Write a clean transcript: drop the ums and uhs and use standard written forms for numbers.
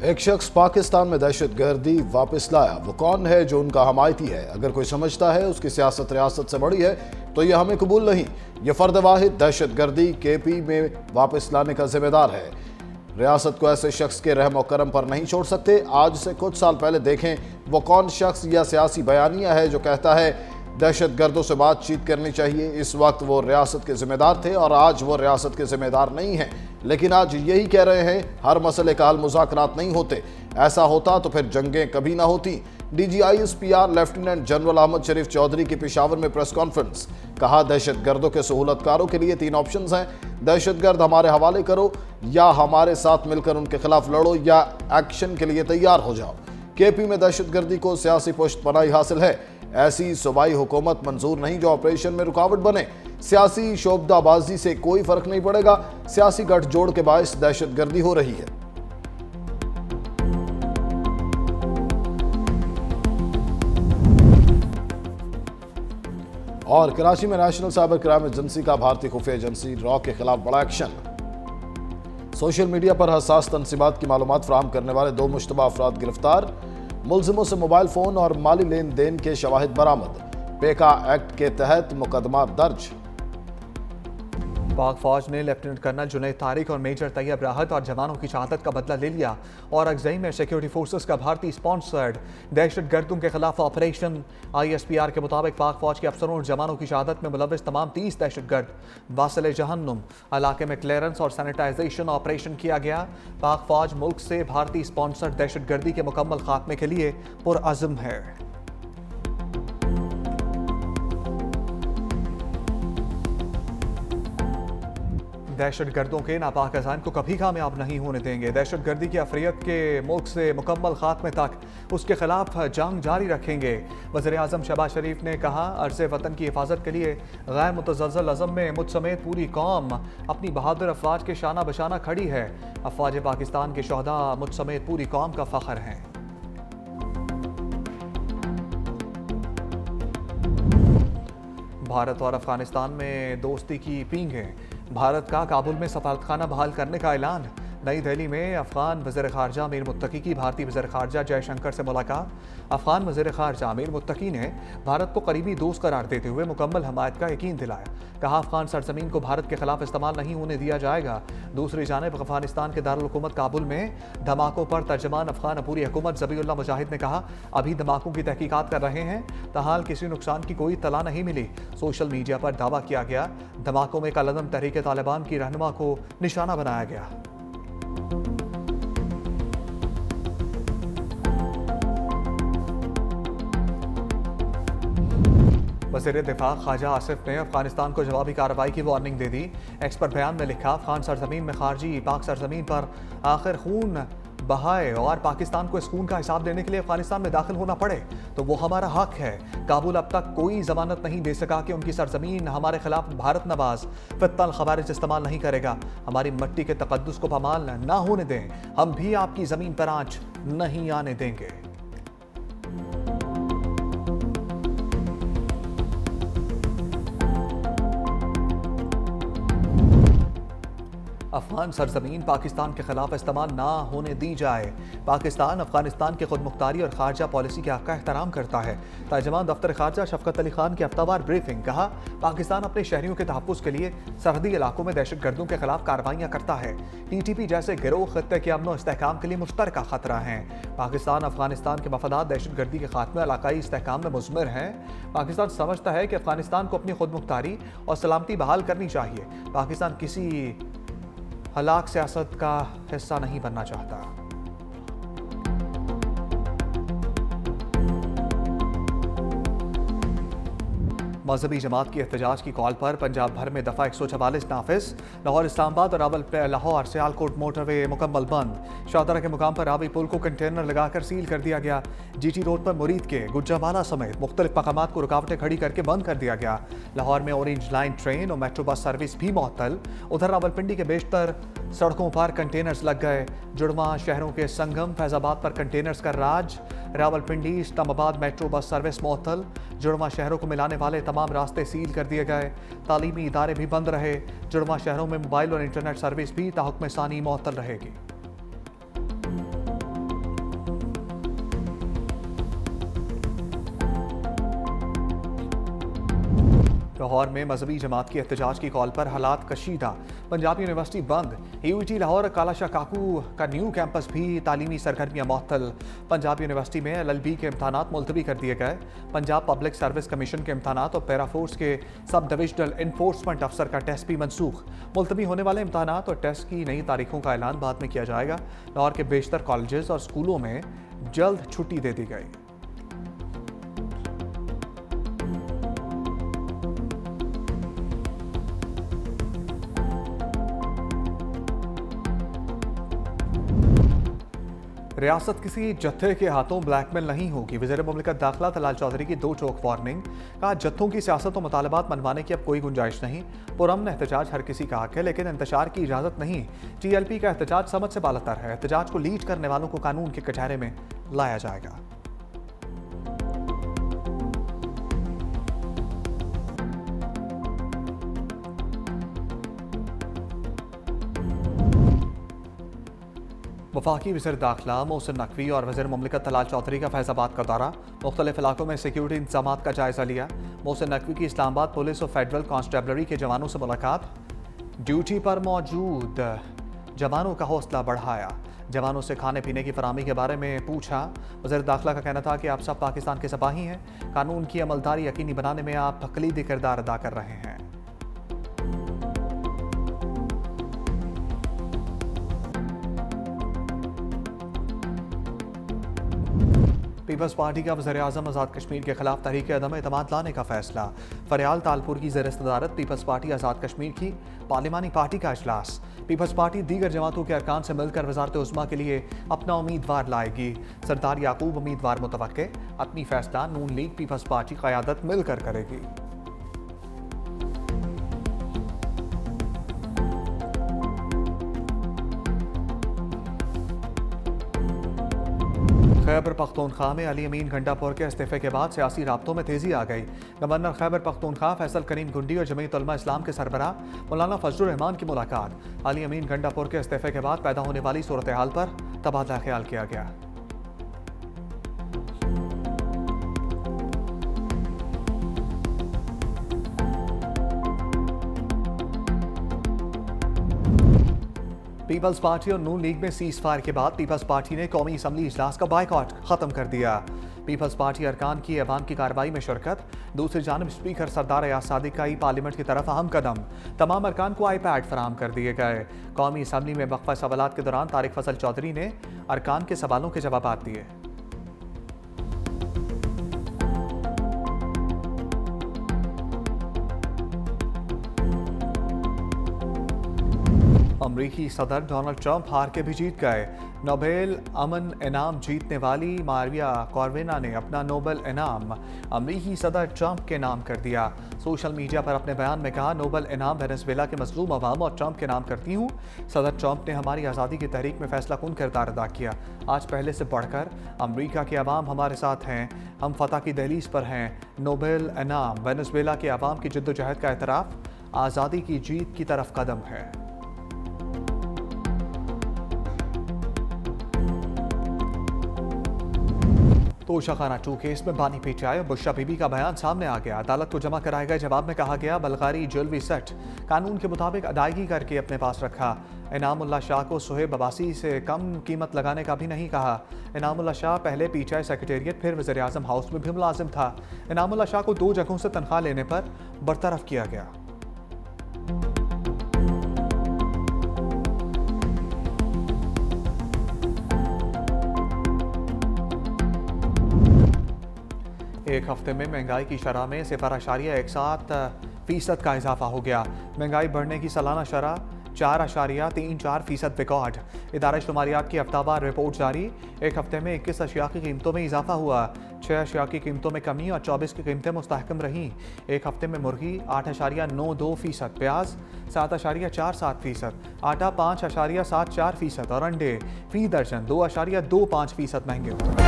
एक शख्स पाकिस्तान में दहशतगर्दी वापस लाया। वो कौन है जो उनका हमायती है? अगर कोई समझता है उसकी सियासत रियासत से बड़ी है तो यह हमें कबूल नहीं। यह फर्द वाहिद दहशतगर्दी केपी में वापस लाने का जिम्मेदार है। रियासत को ऐसे शख्स के रहम और करम पर नहीं छोड़ सकते। आज से कुछ साल पहले देखें वो कौन शख्स या सियासी बयानिया है जो कहता है दहशतगर्दों से बातचीत करनी चाहिए। इस वक्त वो रियासत के जिम्मेदार थे और आज वो रियासत के जिम्मेदार नहीं हैं, लेकिन आज यही कह रहे हैं हर मसले का हल मुज़ाकरात नहीं होते। ऐसा होता तो फिर जंगें कभी ना होती। DGISPR लेफ्टिनेंट जनरल अहमद शरीफ चौधरी की पेशावर में प्रेस कॉन्फ्रेंस। कहा दहशतगर्दों के सहूलतकारों के लिए 3 ऑप्शंस हैं। दहशतगर्द हमारे हवाले करो, या हमारे साथ मिलकर उनके खिलाफ लड़ो, या एक्शन के लिए तैयार हो जाओ। केपी में दहशतगर्दी को सियासी पुष्टपनाही हासिल है। ऐसी सूबाई हुकूमत मंजूर नहीं जो ऑपरेशन में रुकावट बने। सियासी शोबदाबाजी से कोई फर्क नहीं पड़ेगा। सियासी गठजोड़ के बायस दहशतगर्दी हो रही है। और कराची में नेशनल साइबर क्राइम एजेंसी का भारतीय खुफिया एजेंसी रॉ के खिलाफ बड़ा एक्शन। सोशल मीडिया पर हसास तनसीबात की मालूमात फराहम करने वाले 2 मुश्तबा अफराद गिरफ्तार। मुलजिमों से मोबाइल फोन और माली लेन देन के शवाहिद बरामद। पेका एक्ट के तहत मुकदमा दर्ज। पाक फौज ने लेफ्टिनेंट कर्नल जुनैद तारिक और मेजर तैयब राहत और जवानों की शहादत का बदला ले लिया। और अगजई में सिक्योरिटी फोर्सेस का भारतीय स्पॉन्सर्ड दहशतगर्दों के खिलाफ ऑपरेशन। ISPR के मुताबिक पाक फौज के अफसरों और जवानों की शहादत में मुलविस तमाम 30 दहशतगर्द वासिल जहन्नुम इलाके में क्लियरेंस और सैनिटाइजेशन ऑपरेशन किया गया। पाक फौज मुल्क से भारतीय स्पॉन्सर्ड दहशतगर्दी के मुकम्मल खात्मे के लिए पुरअज़्म है। दहशतगर्दों के नापाक अज़ान को कभी कामयाब नहीं होने देंगे। दहशतगर्दी की अफरियत के मुल्क से मुकम्मल खात्मे तक उसके खिलाफ जंग जारी रखेंगे। वज़ीर आज़म शहबाज शरीफ ने कहा अर्ज़ वतन की हिफाजत के लिए गैर मुतज़्ज़ल अज़म में मुझ समेत पूरी कौम अपनी बहादुर अफवाज के शाना बशाना खड़ी है। अफवाज पाकिस्तान के शहदा मुझ समेत पूरी कौम का फ़ख्र हैं। भारत और अफगानिस्तान में दोस्ती की पींगें। भारत का काबुल में सफारतखाना बहाल करने का ऐलान। नई दिल्ली में अफगान वज़ीर ख़ारजा अमीर मुत्तकी की भारतीय वज़ीर ख़ारजा जयशंकर से मुलाकात। अफगान वज़ीर ख़ारजा अमीर मुत्तकी ने भारत को करीबी दोस्त करार देते हुए मुकम्मल हमायत का यकीन दिलाया। कहा अफगान सरजमीन को भारत के खिलाफ इस्तेमाल नहीं होने दिया जाएगा। दूसरी जानिब अफगानिस्तान के दारुल हुकूमत काबुल में धमाकों पर तर्जमान अफगान अबूरी हुकूमत ज़बीउल्लाह मुजाहिद ने कहा अभी धमाकों की तहकीकात कर रहे हैं, ताहाल किसी नुकसान की कोई तला नहीं मिली। सोशल मीडिया पर दावा किया गया धमाकों में कलअदम तहरीक तालिबान की रहनुमा को निशाना बनाया गया। वज़ीर दिफा ख्वाजा आसिफ ने अफगानिस्तान को जवाबी कार्रवाई की वार्निंग दे दी। एक्स पर बयान में लिखा अफगान सरजमीन में खारजी पाक सरजमीन पर आखिर खून बहाए और पाकिस्तान को इस खून का हिसाब देने के लिए अफगानिस्तान में दाखिल होना पड़े तो वो हमारा हक है। काबुल अब तक कोई जमानत नहीं दे सका कि उनकी सरजमीन हमारे खिलाफ भारत नवाज फित्तल खवारिज इस्तेमाल नहीं करेगा। हमारी मिट्टी के तकद्दुस को पामाल ना होने दें। हम भी आपकी जमीन पर आंच नहीं आने देंगे। अफगान सरजमीन पाकिस्तान के खिलाफ इस्तेमाल ना होने दी जाए। पाकिस्तान अफगानिस्तान की खुद मुख्तारी और खारजा पॉलिसी के हक का एहतराम करता है। तर्जमान दफ्तर खारजा शफकत अली खान की हफ्तावार ब्रीफिंग। कहा पाकिस्तान अपने शहरियों के तहफ़्फ़ुज़ के लिए सरहदी इलाकों में दहशतगर्दों के खिलाफ कार्रवाइयाँ करता है। TTP जैसे गिरोह खत्ते के अमन और इस्तेहकाम के लिए मुश्तरका खतरा हैं। पाकिस्तान अफगानिस्तान के मफादात दहशतगर्दी के खात्मे इलाकाई इस्तेहकाम में मुज़मिर हैं। पाकिस्तान समझता है कि अफगानिस्तान को अपनी खुद मुख्तारी और सलामती बहाल करनी चाहिए। पाकिस्तान किसी हलाक सियासत का हिस्सा नहीं बनना चाहता। मजहबी जमात की एहतजाज की कॉल पर पंजाब भर में दफ़ा 144 नाफिज। लाहौर इस्लामाबाद और लाहौर सियालकोट मोटरवे मुकम्मल बंद। शाहदरा के मुकाम पर रावी पुल को कंटेनर लगाकर सील कर दिया गया। GT रोड पर मुरीद के गुज्जामाला समेत मुख्तलिफ मकामात को रुकावटें खड़ी करके बंद कर दिया गया। लाहौर में ऑरेंज लाइन ट्रेन और मेट्रो बस सर्विस भी मुअत्तल। उधर रावलपिंडी के बेशतर सड़कों पर कंटेनर्स लग गए। जुड़वा शहरों के संगम फैजाबाद पर कंटेनर्स का राज। Rawalpindi Islamabad metro bus service मुअत्तल। जुड़वा शहरों को मिलाने वाले तमाम रास्ते सील कर दिए गए। तालीमी इदारे भी बंद रहे। जुड़वा शहरों में मोबाइल और इंटरनेट सर्विस भी ताहुक्म सानी मुअत्तल रहेगी। लाहौर में मजहबी जमात की एहतजाज की कॉल पर हालात कशीदा। पंजाब यूनिवर्सिटी बंद। यूईटी लाहौर कालाशाह काकू का न्यू कैंपस भी तालीमी सरगर्मियां मुअत्तल। पंजाब यूनिवर्सिटी में LLB के इम्तहानात मुलतवी कर दिए गए। पंजाब पब्लिक सर्विस कमीशन के इम्तहानात और पैराफोर्स के सब डिविजनल इन्फोर्समेंट अफसर का टेस्ट भी मनसूख। मुलतवी होने वाले इम्तहानात और टेस्ट की नई तारीखों का ऐलान बाद में किया जाएगा। लाहौर के बेशतर कॉलेजेस और स्कूलों में जल्द छुट्टी दे दी गई। रियासत किसी जत्थे के हाथों ब्लैकमेल नहीं होगी। वज़ीर मुमलिकत दाखिला तलाल चौधरी की 2 टोक वार्निंग। कहा, जत्थों की सियासत और मुतालबात मनवाने की अब कोई गुंजाइश नहीं। पुरअमन एहतजाज हर किसी का हक है, लेकिन इंतशार की इजाज़त नहीं। TLP का एहतजाज समझ से बालातर है। एहतजाज को लीड करने वालों को कानून के कटहरे में लाया जाएगा। वफाकी वज़ीर दाखिला मोहसिन नकवी और वज़ीर मुमलिकत तलाल चौधरी का फैज़ाबाद का दौरा। मुख्तलिफ इलाकों में सिक्योरिटी इंतजाम का जायज़ा लिया। मोहसिन नकवी की इस्लामाबाद पुलिस और फेडरल कांस्टेबलरी के जवानों से मुलाकात। ड्यूटी पर मौजूद जवानों का हौसला बढ़ाया। जवानों से खाने पीने की फराहमी के बारे में पूछा। वज़ीर दाखिला का कहना था कि आप सब पाकिस्तान के सिपाही हैं। कानून की अमलदारी यकीनी बनाने में आप कलीदी किरदार अदा कर रहे हैं। पीपल्स पार्टी का वज़ीर आज़म आज़ाद कश्मीर के खिलाफ तहरीक अदम एतमाद लाने का फैसला। फरियाल तालपुर की ज़ेर सदारत पीपल्स पार्टी आज़ाद कश्मीर की पार्लिमानी पार्टी का इजलास। पीपल्स पार्टी दीगर जमातों के अरकान से मिलकर वज़ारत उज़्मा के लिए अपना उम्मीदवार लाएगी। सरदार याकूब उम्मीदवार मुतवक्के। अपनी फैसला नून लीग पीपल्स पार्टी क़यादत मिलकर करेगी। खैबर पख्तूनख्वा में अली अमीन गंडापुर के इस्तीफे के बाद सियासी राब्तों में तेजी आ गई। गवर्नर खैबर पख्तूनख्वा फैसल करीम गुंडी और जमीयत उलमा इस्लाम के सरबराह मौलाना फजलुर रहमान की मुलाकात। अली अमीन गंडापुर के इस्तीफे के बाद पैदा होने वाली सूरत हाल पर तबादला ख्याल किया गया। पीपल्स पार्टी और नून लीग में सीज फायर के बाद पीपल्स पार्टी ने कौमी असम्बली इजलास का बायकॉट खत्म कर दिया। पीपल्स पार्टी अरकान की अवाम की कार्रवाई में शिरकत। दूसरी जानब स्पीकर सरदार अयाज सादिक का ही पार्लियामेंट की तरफ अहम कदम। तमाम अरकान को iPad फराहम कर दिए गए। कौमी असम्बली में वक्फा सवालात के दौरान तारिक फजल चौधरी ने अरकान के सवालों के जवाब दिए। अमरीकी सदर डोनाल्ड ट्रंप हार के भी जीत गए। नोबेल अमन इनाम जीतने वाली मारिया कॉर्वेना ने अपना नोबेल इनाम अमरीकी सदर ट्रंप के नाम कर दिया। सोशल मीडिया पर अपने बयान में कहा, नोबेल इनाम वेनेजुएला के मजलूम अवाम और ट्रंप के नाम करती हूँ। सदर ट्रंप ने हमारी आज़ादी की तहरीक में फैसला कुन किरदार अदा किया। आज पहले से बढ़कर अमरीका के अवाम हमारे साथ हैं। हम फतह की दहलीज पर हैं। नोबेल इनाम वेनेजुएला के अवाम की जद्दोजहद का एतराफ़, आज़ादी की जीत की तरफ कदम है। तोशाखाना 2 केस में बानी पीटीआई और बुशरा बीबी का बयान सामने आ गया। अदालत को जमा कराए गए जवाब में कहा गया, बल्गारी ज्वेलरी सेट कानून के मुताबिक अदायगी करके अपने पास रखा। इनामुल्लाह शाह को सुहेब अब्बासी से कम कीमत लगाने का भी नहीं कहा। इनामुल्लाह शाह पहले पीटीआई सेक्रेटेरिएट फिर वज़ीर आज़म हाउस में भी मुलाजिम था। इनामुल्लाह शाह को 2 जगहों से तनख्वाह लेने पर बरतरफ किया गया। एक हफ्ते में महंगाई की शरह में 0.17% का इजाफा हो गया। महंगाई बढ़ने की सालाना शरह 4.34% रिकॉर्ड। इदारा शुमारियात की हफ्तावार रिपोर्ट जारी। एक हफ्ते में 21 अशिया की कीमतों में इजाफा हुआ। 6 अशिया की कीमतों में कमी और 24 की कीमतें मुस्तहकम रहीं। एक हफ्ते में मुर्गी 8.92%, प्याज 7.47%, आटा 5.74% और अंडे फी दर्जन 2.25% महंगे हुए।